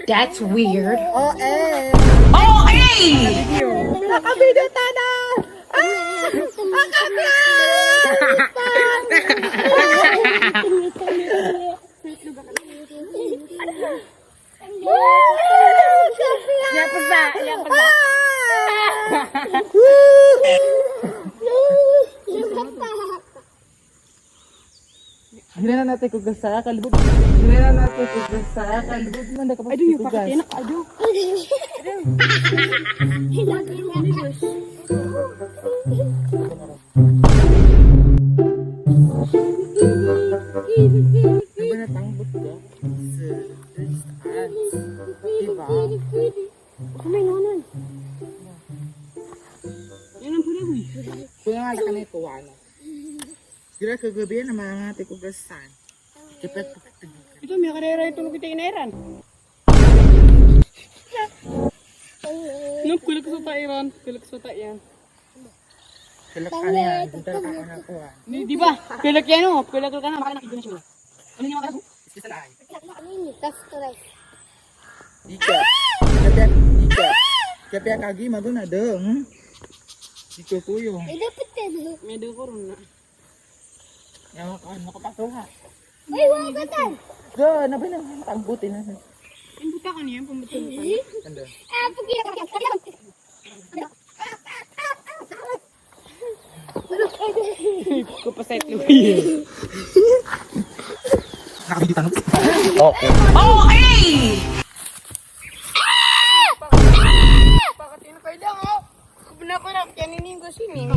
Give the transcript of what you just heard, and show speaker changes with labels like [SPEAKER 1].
[SPEAKER 1] That's weird.
[SPEAKER 2] Oh, eh.
[SPEAKER 1] Okay!
[SPEAKER 2] Nakabidyo tana! Ah!
[SPEAKER 1] Yan pa sa, yan pa sa.
[SPEAKER 2] Gila na natin kugas sa kalibog. Gila na natin kugas sa kalibog. Manda ka pa
[SPEAKER 3] Aduh, yung
[SPEAKER 2] kugas.
[SPEAKER 3] paketenak. Aduh.
[SPEAKER 2] Diba natangbot ka? Diba?
[SPEAKER 3] Kumainganan. Yan ang pula mo.
[SPEAKER 2] Kung nga ka na ito, ano? Gila kagabi na mga natin kugasan. Kapag
[SPEAKER 3] Ito, may karera yung tulog kita inairan. Nung kulak sa tairan. Kulak sa tairan.
[SPEAKER 2] kalak ka na yan. Dito ka na ko.
[SPEAKER 3] Di ba? Kulak yan o. Kulak ka na. Makanak ito na siya. Ano yung makanak?
[SPEAKER 2] Isa na ay.
[SPEAKER 4] Tapos
[SPEAKER 2] Ika. Kapag ika. Kapag kagi maguna dong. Dito po yung.
[SPEAKER 4] eh, dapat yan.
[SPEAKER 3] May doon ko rin na.
[SPEAKER 2] Yawa ka, nakapasok ha.
[SPEAKER 4] Ay, wagatan.
[SPEAKER 2] So, ano ba nang tangbutin na?
[SPEAKER 3] Ang buta ka niya. Pambuto mo ka.
[SPEAKER 2] Ando.
[SPEAKER 4] Ah, pagkira ka.
[SPEAKER 3] Kupaset mo yun.
[SPEAKER 2] Nakabidyo tanong.
[SPEAKER 1] Okay!
[SPEAKER 3] Pakatin ko lang o. Kubna ko lang. Kaninin ko sini.